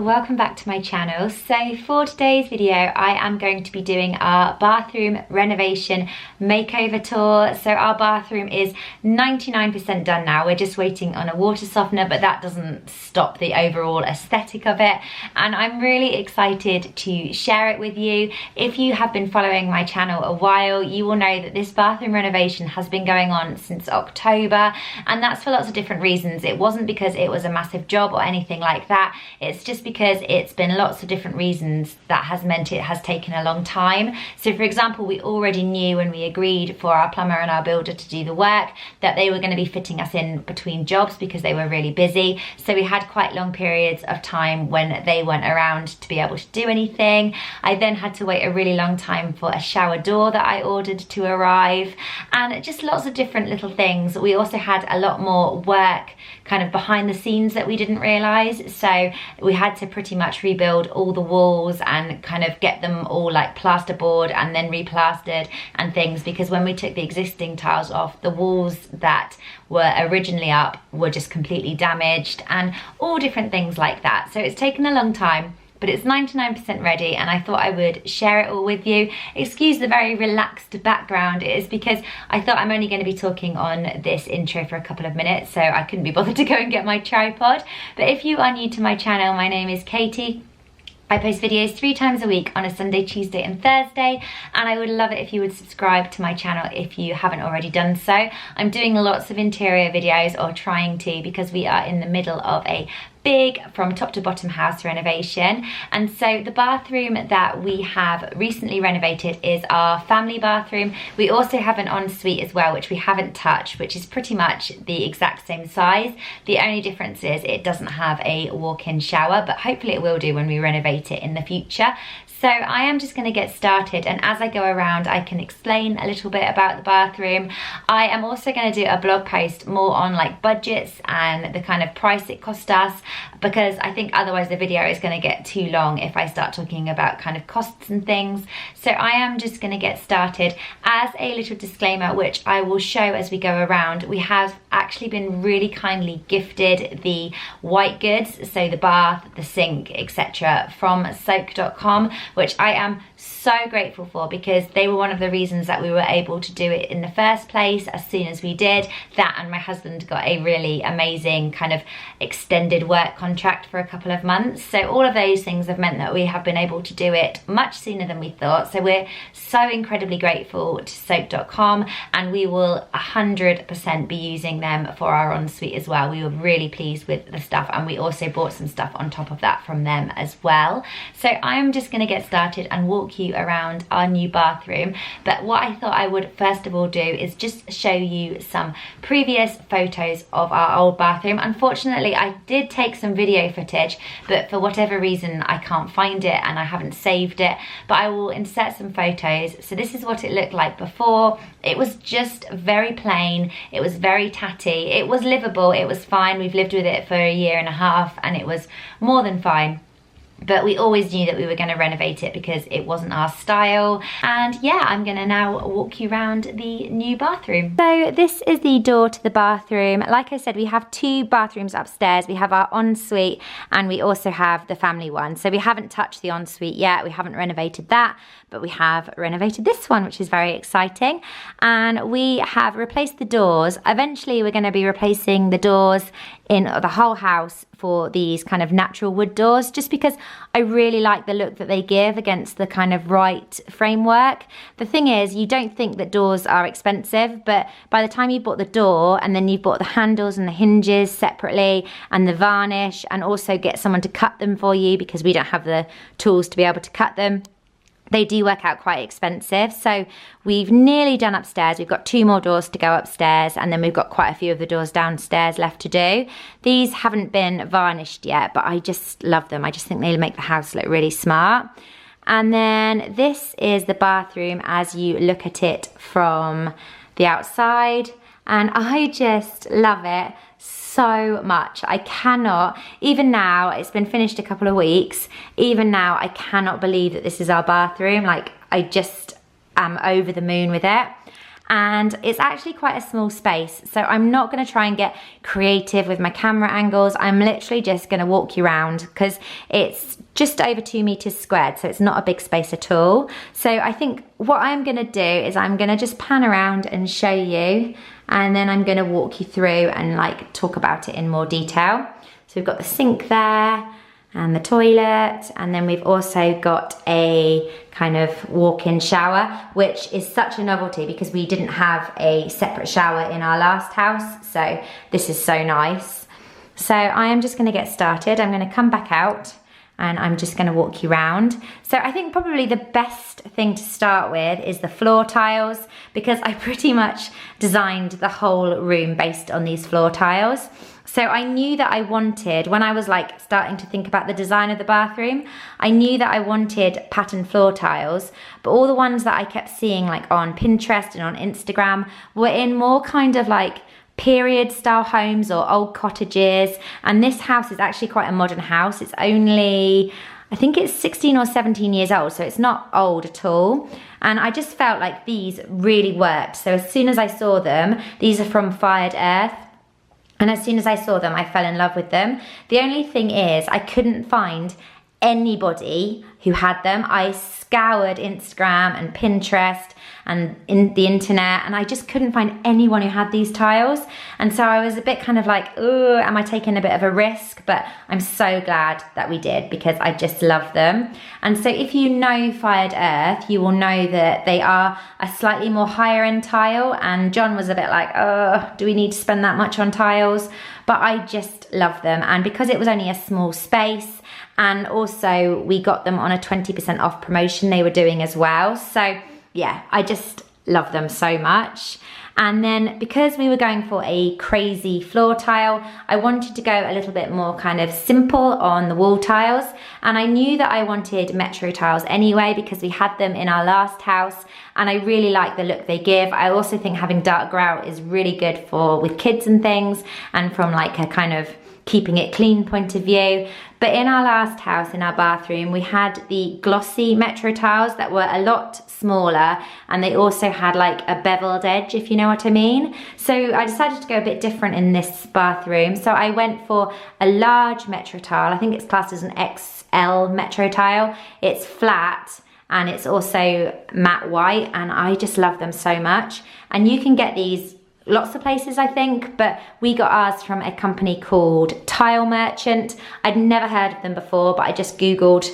welcome back to my channel. So for today's video I am going to be doing our bathroom renovation makeover tour. So our bathroom is 99% done now. We're just waiting on a water softener, but that doesn't stop the overall aesthetic of it, and I'm really excited to share it with you. If you have been following my channel a while, you will know that this bathroom renovation has been going on since October, and that's for lots of different reasons. It wasn't because it was a massive job or anything like that. It's just because it's been lots of different reasons that has meant it has taken a long time. So for example, we already knew when we agreed for our plumber and our builder to do the work that they were going to be fitting us in between jobs because they were really busy. So we had quite long periods of time when they weren't around to be able to do anything. I then had to wait a really long time for a shower door that I ordered to arrive, and just lots of different little things. We also had a lot more work kind of behind the scenes that we didn't realise. So we had to pretty much rebuild all the walls and kind of get them all like plasterboard and then replastered and things, because when we took the existing tiles off, the walls that were originally up were just completely damaged and all different things like that. So it's taken a long time, but it's 99% ready, and I thought I would share it all with you. Excuse the very relaxed background. It is because I thought I'm only going to be talking on this intro for a couple of minutes, so I couldn't be bothered to go and get my tripod. But if you are new to my channel, my name is Katie. I post videos 3 times a week on a Sunday, Tuesday and Thursday, and I would love it if you would subscribe to my channel if you haven't already done so. I'm doing lots of interior videos, or trying to, because we are in the middle of a big from top to bottom house renovation. And so the bathroom that we have recently renovated is our family bathroom. We also have an ensuite as well, which we haven't touched, which is pretty much the exact same size. The only difference is it doesn't have a walk-in shower, but hopefully it will do when we renovate it in the future. So I am just going to get started, and as I go around I can explain a little bit about the bathroom. I am also going to do a blog post more on like budgets and the kind of price it cost us, because I think otherwise the video is going to get too long if I start talking about kind of costs and things. So I am just going to get started. As a little disclaimer, which I will show as we go around, we have actually been really kindly gifted the white goods, so the bath, the sink, etc., from soak.com, which I am so grateful for, because they were one of the reasons that we were able to do it in the first place as soon as we did. That, and my husband got a really amazing kind of extended work contract for a couple of months. So all of those things have meant that we have been able to do it much sooner than we thought. So we're so incredibly grateful to soak.com, and we will 100% be using them for our ensuite as well. We were really pleased with the stuff, and we also bought some stuff on top of that from them as well. So I'm just going to get started and walk you around our new bathroom. But what I thought I would first of all do is just show you some previous photos of our old bathroom. Unfortunately, I did take some video footage, but for whatever reason I can't find it and I haven't saved it, but I will insert some photos. So this is what it looked like before. It was just very plain, it was very tatty, it was livable, it was fine. We've lived with it for a year and a half and it was more than fine. But we always knew that we were going to renovate it because it wasn't our style. And yeah, I'm going to now walk you around the new bathroom. So this is the door to the bathroom. Like I said, we have 2 bathrooms upstairs. We have our ensuite and we also have the family one. So we haven't touched the ensuite yet. We haven't renovated that, but we have renovated this one, which is very exciting. And we have replaced the doors. Eventually we're going to be replacing the doors in the whole house for these kind of natural wood doors, just because I really like the look that they give against the kind of white framework. The thing is, you don't think that doors are expensive, but by the time you bought the door and then you bought the handles and the hinges separately and the varnish, and also get someone to cut them for you because we don't have the tools to be able to cut them, they do work out quite expensive. So we've nearly done upstairs. We've got 2 more doors to go upstairs, and then we've got quite a few of the doors downstairs left to do. These haven't been varnished yet, but I just love them. I just think they make the house look really smart. And then this is the bathroom as you look at it from the outside, and I just love it so much. I cannot, even now, it's been finished a couple of weeks, even now I cannot believe that this is our bathroom. Like, I just am over the moon with it. and it's actually quite a small space. So I'm not gonna try and get creative with my camera angles. I'm literally just gonna walk you around because it's just over 2 meters squared, so it's not a big space at all. So I think what I'm gonna do is I'm gonna just pan around and show you, and then I'm gonna walk you through and like talk about it in more detail. So we've got the sink there, and the toilet, and then we've also got a kind of walk-in shower, which is such a novelty because we didn't have a separate shower in our last house, so this is so nice. So I am just gonna get started. I'm gonna come back out and I'm just gonna walk you around. So I think probably the best thing to start with is the floor tiles, because I pretty much designed the whole room based on these floor tiles. So I knew that I wanted, when I was like starting to think about the design of the bathroom, I knew that I wanted pattern floor tiles, but all the ones that I kept seeing like on Pinterest and on Instagram were in more kind of like period style homes or old cottages. And this house is actually quite a modern house. It's only, I think it's 16 or 17 years old, so it's not old at all. And I just felt like these really worked. So as soon as I saw them, these are from Fired Earth. And as soon as I saw them, I fell in love with them. The only thing is I couldn't find anybody who had them. I scoured Instagram and Pinterest and in the internet, and I just couldn't find anyone who had these tiles. And so I was a bit kind of like, oh, am I taking a bit of a risk? But I'm so glad that we did, because I just love them. And so if you know Fired Earth, you will know that they are a slightly more higher end tile. And John was a bit like, oh, do we need to spend that much on tiles? But I just love them. And because it was only a small space, and also we got them on a 20% off promotion they were doing as well. So yeah, I just love them so much. And then because we were going for a crazy floor tile, I wanted to go a little bit more kind of simple on the wall tiles. And I knew that I wanted Metro tiles anyway, because we had them in our last house and I really like the look they give. I also think having dark grout is really good for with kids and things, and from like a kind of keeping it clean point of view. But in our last house, in our bathroom, we had the glossy Metro tiles that were a lot smaller, and they also had like a beveled edge, if you know what I mean. So I decided to go a bit different in this bathroom. So I went for a large Metro tile. I think it's classed as an XL Metro tile. It's flat and it's also matte white, and I just love them so much. And you can get these lots of places, I think, but we got ours from a company called Tile Merchant. I'd never heard of them before, but I just Googled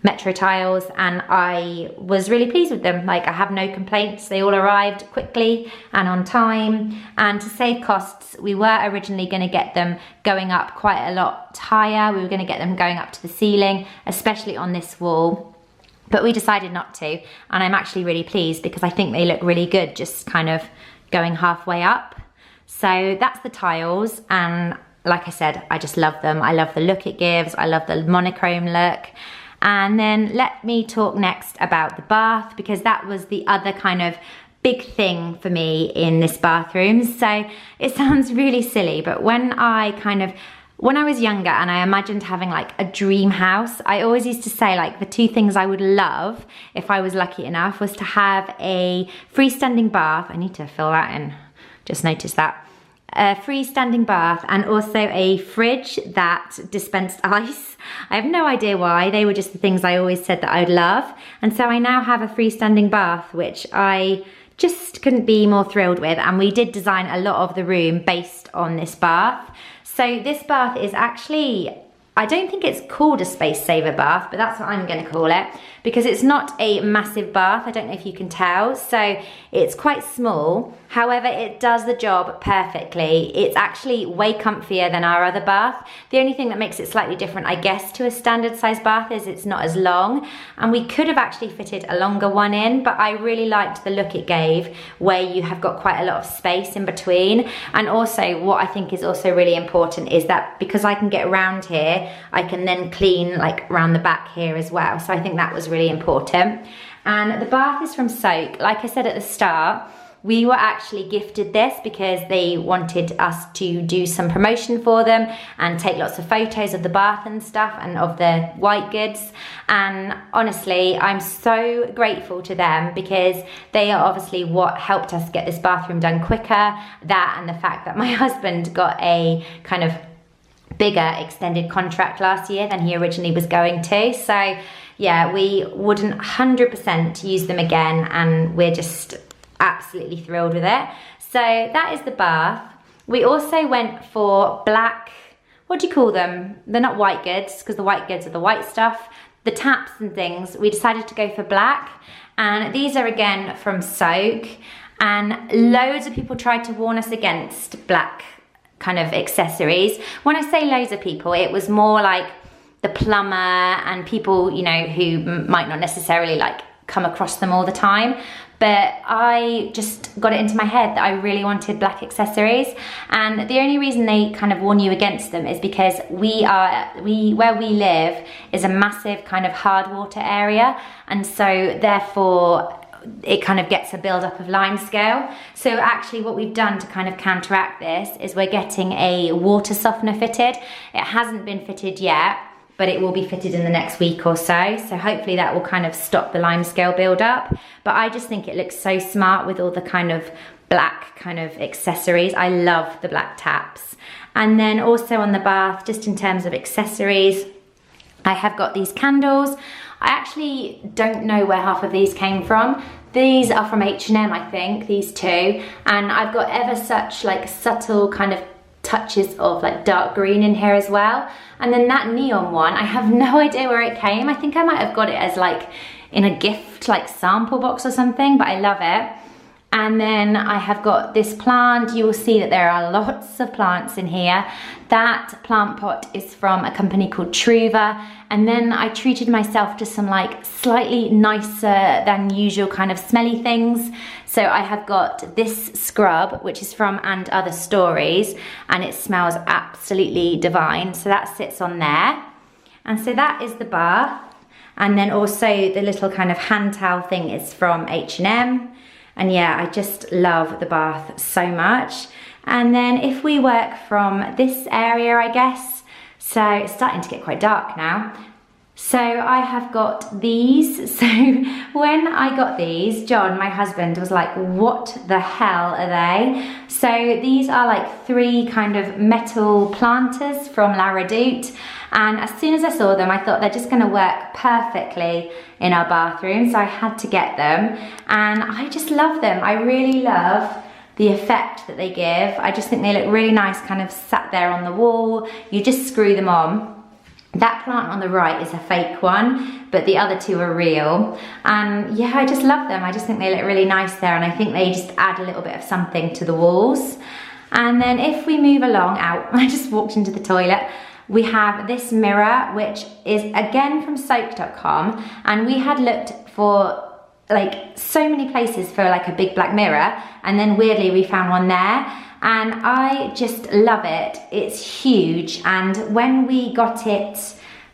Metro tiles and I was really pleased with them. Like, I have no complaints. They all arrived quickly and on time. And to save costs, we were originally going to get them going up quite a lot higher. We were going to get them going up to the ceiling, especially on this wall. But we decided not to, and I'm actually really pleased because I think they look really good just kind of going halfway up. So that's the tiles, and like I said, I just love them. I love the look it gives. I love the monochrome look. And then let me talk next about the bath, because that was the other kind of big thing for me in this bathroom. So it sounds really silly, but when I was younger and I imagined having like a dream house, I always used to say like the two things I would love if I was lucky enough was to have a freestanding bath. I need to fill that in, just noticed that. A freestanding bath and also a fridge that dispensed ice. I have no idea why. They were just the things I always said that I'd love. And so I now have a freestanding bath, which I just couldn't be more thrilled with. And we did design a lot of the room based on this bath. So this bath is actually, I don't think it's called a space saver bath, but that's what I'm going to call it, because it's not a massive bath. I don't know if you can tell. So it's quite small. However, it does the job perfectly. It's actually way comfier than our other bath. The only thing that makes it slightly different, I guess, to a standard size bath is it's not as long. And we could have actually fitted a longer one in, but I really liked the look it gave, where you have got quite a lot of space in between. And also what I think is also really important is that because I can get around here, I can then clean like around the back here as well. So I think that was really important. And the bath is from Soak. Like I said at the start, we were actually gifted this because they wanted us to do some promotion for them and take lots of photos of the bath and stuff and of the white goods. And honestly, I'm so grateful to them because they are obviously what helped us get this bathroom done quicker. That and the fact that my husband got a kind of bigger extended contract last year than he originally was going to. So yeah, we wouldn't 100% use them again, and we're just absolutely thrilled with it. So that is the bath. We also went for black, what do you call them? They're not white goods, because the white goods are the white stuff. The taps and things, we decided to go for black. And these are again from Soak. And loads of people tried to warn us against black kind of accessories. When I say loads of people, it was more like the plumber and people, you know, who might not necessarily like come across them all the time. But I just got it into my head that I really wanted black accessories. And the only reason they kind of warn you against them is because where we live is a massive kind of hard water area. And so therefore it kind of gets a build-up of limescale. So actually what we've done to kind of counteract this is we're getting a water softener fitted. It hasn't been fitted yet, but it will be fitted in the next week or so. So hopefully that will kind of stop the limescale build-up. But I just think it looks so smart with all the kind of black kind of accessories. I love the black taps. And then also on the bath, just in terms of accessories, I have got these candles. I actually don't know where half of these came from. These are from H&M, I think, these two. And I've got ever such like subtle kind of touches of like dark green in here as well. And then that neon one, I have no idea where it came. I think I might have got it as like in a gift like sample box or something, but I love it. And then I have got this plant. You will see that there are lots of plants in here. That plant pot is from a company called Truva. And then I treated myself to some like slightly nicer than usual kind of smelly things. So I have got this scrub, which is from And Other Stories, and it smells absolutely divine. So that sits on there. And so that is the bath. And then also the little kind of hand towel thing is from H&M. And yeah, I just love the bath so much. And then if we work from this area, I guess, so it's starting to get quite dark now. So I have got these. So when I got these, John, my husband, was like, what the hell are they? So these are like 3 kind of metal planters from La Redoute. And as soon as I saw them, I thought they're just gonna work perfectly in our bathroom. So I had to get them, and I just love them. I really love the effect that they give. I just think they look really nice kind of sat there on the wall. You just screw them on. That plant on the right is a fake one, but the other 2 are real. And yeah, I just love them. I just think they look really nice there, and I think they just add a little bit of something to the walls. And then if we move along out, I just walked into the toilet. We have this mirror, which is again from Soak.com, and we had looked for like so many places for like a big black mirror, and then weirdly we found one there, and I just love it. It's huge, and when we got it,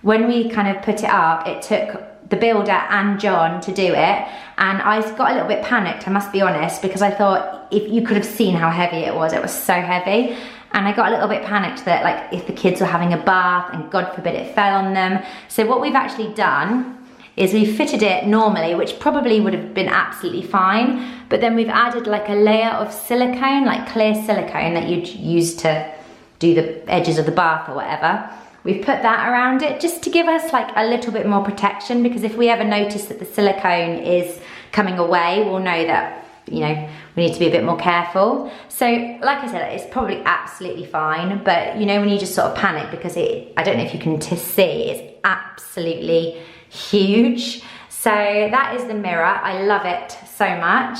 when we kind of put it up, it took the builder and John to do it, and I got a little bit panicked, I must be honest, because I thought if you could have seen how heavy it was so heavy. And I got a little bit panicked that like if the kids were having a bath and God forbid it fell on them. So what we've actually done is we've fitted it normally, which probably would have been absolutely fine, but then we've added like a layer of silicone, like clear silicone that you'd use to do the edges of the bath or whatever. We've put that around it just to give us like a little bit more protection, because if we ever notice that the silicone is coming away, we'll know that, you know, we need to be a bit more careful. So like I said, it's probably absolutely fine, but you know, when you just sort of panic because I don't know if you can see, it's absolutely huge. So that is the mirror. I love it so much.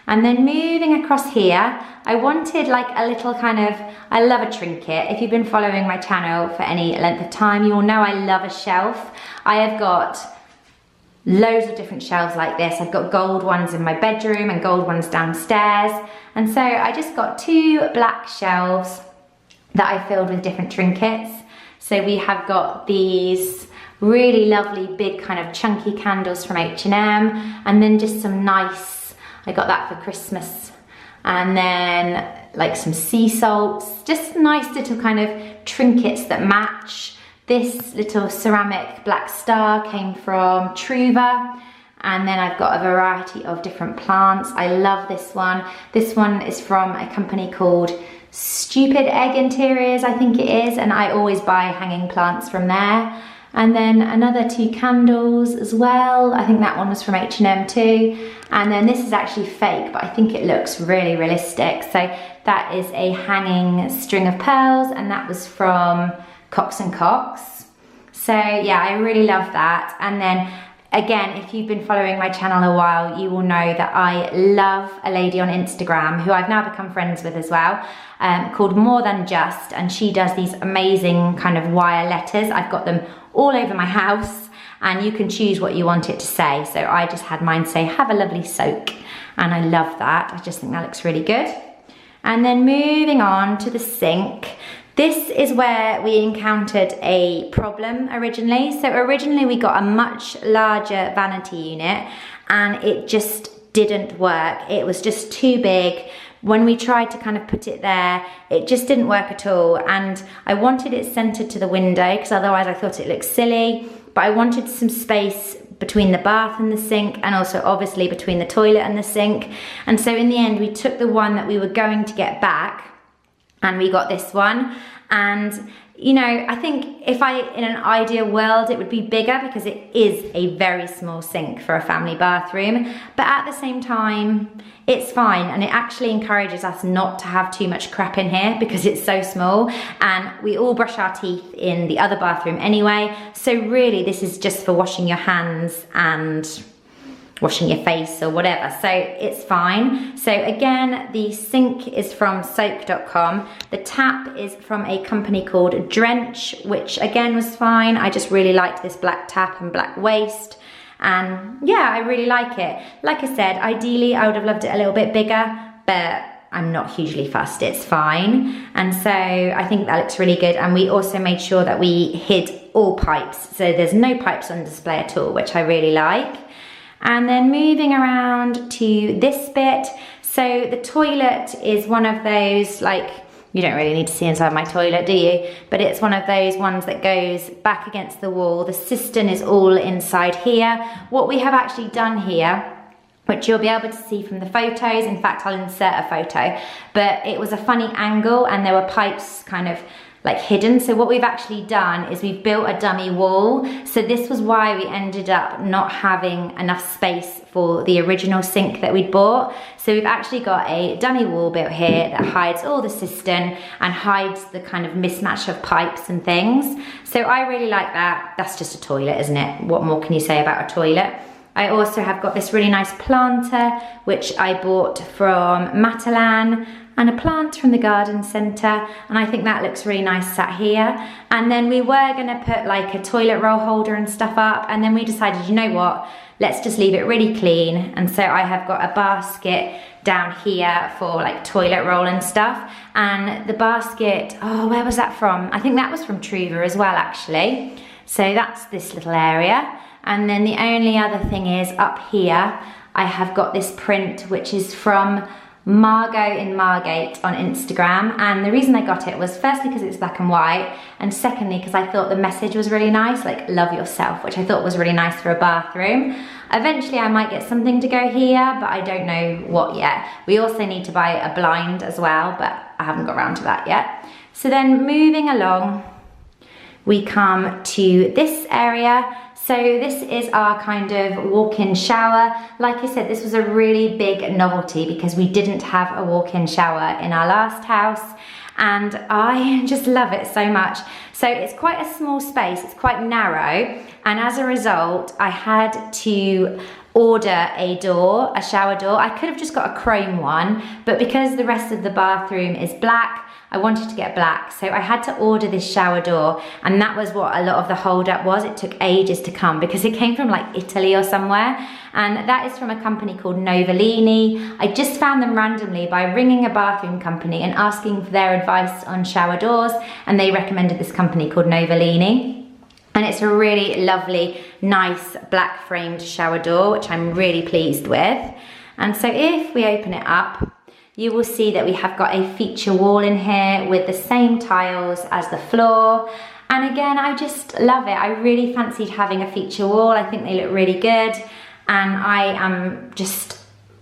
And then moving across here, I wanted like a little kind of, I love a trinket. If you've been following my channel for any length of time, you will know I love a shelf. I have got loads of different shelves like this. I've got gold ones in my bedroom and gold ones downstairs. And so I just got 2 black shelves that I filled with different trinkets. So we have got these really lovely big kind of chunky candles from H&M, and then just some nice, I got that for Christmas, and then like some sea salts, just nice little kind of trinkets that match. This little ceramic black star came from Truva. And then I've got a variety of different plants. I love this one. This one is from a company called Stupid Egg Interiors, I think it is, and I always buy hanging plants from there. And then another 2 candles as well. I think that one was from H&M too. And then this is actually fake, but I think it looks really realistic. So that is a hanging string of pearls, and that was from Cox & Cox. So yeah, I really love that. And then again, if you've been following my channel a while, you will know that I love a lady on Instagram who I've now become friends with as well, called More Than Just, and she does these amazing kind of wire letters. I've got them all over my house, and you can choose what you want it to say. So I just had mine say, "Have a lovely soak," and I love that. I just think that looks really good. And then moving on to the sink. This is where we encountered a problem originally. So originally we got a much larger vanity unit and it just didn't work. It was just too big. When we tried to kind of put it there, it just didn't work at all. And I wanted it centered to the window because otherwise I thought it looked silly. But I wanted some space between the bath and the sink, and also obviously between the toilet and the sink. And so in the end, we took the one that we were going to get back and we got this one. And you know, I think if in an ideal world, it would be bigger because it is a very small sink for a family bathroom. But at the same time, it's fine. And it actually encourages us not to have too much crap in here because it's so small. And we all brush our teeth in the other bathroom anyway. So really, this is just for washing your hands and washing your face or whatever, so it's fine. So again, the sink is from soak.com. The tap is from a company called Drench, which again was fine. I just really liked this black tap and black waist, and yeah, I really like it. Like I said, ideally I would have loved it a little bit bigger, but I'm not hugely fussed, it's fine. And so I think that looks really good. And we also made sure that we hid all pipes, so there's no pipes on display at all, which I really like. And then moving around to this bit. So the toilet is one of those, like, you don't really need to see inside my toilet, do you? But it's one of those ones that goes back against the wall. The cistern is all inside here. What we have actually done here, which you'll be able to see from the photos, in fact, I'll insert a photo, but it was a funny angle and there were pipes kind of like hidden. So what we've actually done is we've built a dummy wall. So this was why we ended up not having enough space for the original sink that we'd bought. So we've actually got a dummy wall built here that hides all the cistern and hides the kind of mismatch of pipes and things. So I really like that. That's just a toilet, isn't it? What more can you say about a toilet? I also have got this really nice planter, which I bought from Matalan, and a plant from the garden centre, and I think that looks really nice sat here. And then we were gonna put like a toilet roll holder and stuff up, and then we decided, you know what, let's just leave it really clean. And so I have got a basket down here for like toilet roll and stuff. And the basket, oh, where was that from? I think that was from Truva as well, actually. So that's this little area. And then the only other thing is up here, I have got this print, which is from Margot in Margate on Instagram. And the reason I got it was firstly because it's black and white, and secondly because I thought the message was really nice, like love yourself, which I thought was really nice for a bathroom. Eventually I might get something to go here, but I don't know what yet. We also need to buy a blind as well, but I haven't got around to that yet. So then moving along, we come to this area. So this is our kind of walk-in shower. Like I said, this was a really big novelty because we didn't have a walk-in shower in our last house, and I just love it so much. So it's quite a small space, it's quite narrow, and as a result, I had to order a door, a shower door. I could have just got a chrome one, but because the rest of the bathroom is black, I wanted to get black, so I had to order this shower door, and that was what a lot of the hold up was. It took ages to come because it came from like Italy or somewhere, and that is from a company called Novellini. I just found them randomly by ringing a bathroom company and asking for their advice on shower doors, and they recommended this company called Novellini. And it's a really lovely, nice black framed shower door, which I'm really pleased with. And so if we open it up, you will see that we have got a feature wall in here with the same tiles as the floor. And again, I just love it. I really fancied having a feature wall. I think they look really good, and I am just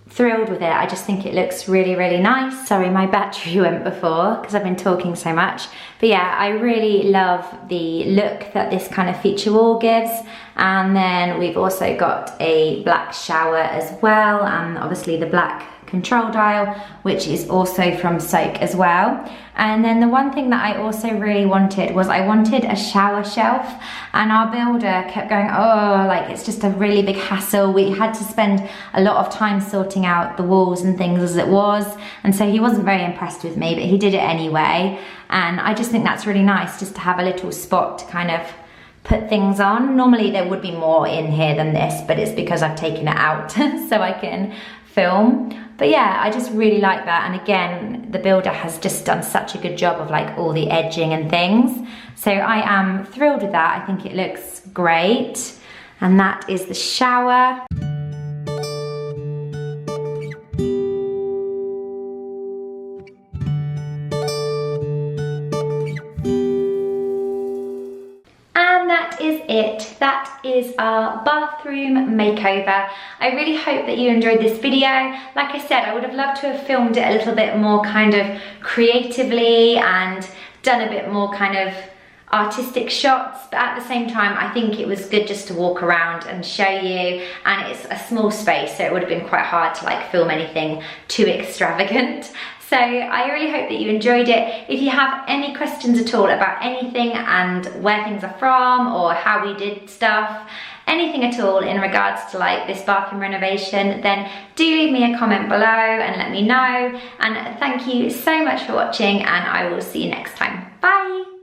thrilled with it. I just think it looks really, really nice. Sorry, my battery went before because I've been talking so much. But yeah, I really love the look that this kind of feature wall gives. And then we've also got a black shower as well, and obviously the black control dial, which is also from Soak as well. And then the one thing that I also really wanted was I wanted a shower shelf, and our builder kept going, oh, like it's just a really big hassle. We had to spend a lot of time sorting out the walls and things as it was, and so he wasn't very impressed with me, but he did it anyway. And I just think that's really nice, just to have a little spot to kind of put things on. Normally there would be more in here than this, but it's because I've taken it out so I can film. But yeah, I just really like that. And again, the builder has just done such a good job of like all the edging and things. So I am thrilled with that. I think it looks great. And that is the shower. Is it. That is our bathroom makeover. I really hope that you enjoyed this video. Like I said, I would have loved to have filmed it a little bit more kind of creatively and done a bit more kind of artistic shots, but at the same time I think it was good just to walk around and show you, and it's a small space, so it would have been quite hard to like film anything too extravagant. So I really hope that you enjoyed it. If you have any questions at all about anything and where things are from or how we did stuff, anything at all in regards to like this bathroom renovation, then do leave me a comment below and let me know. And thank you so much for watching, and I will see you next time. Bye.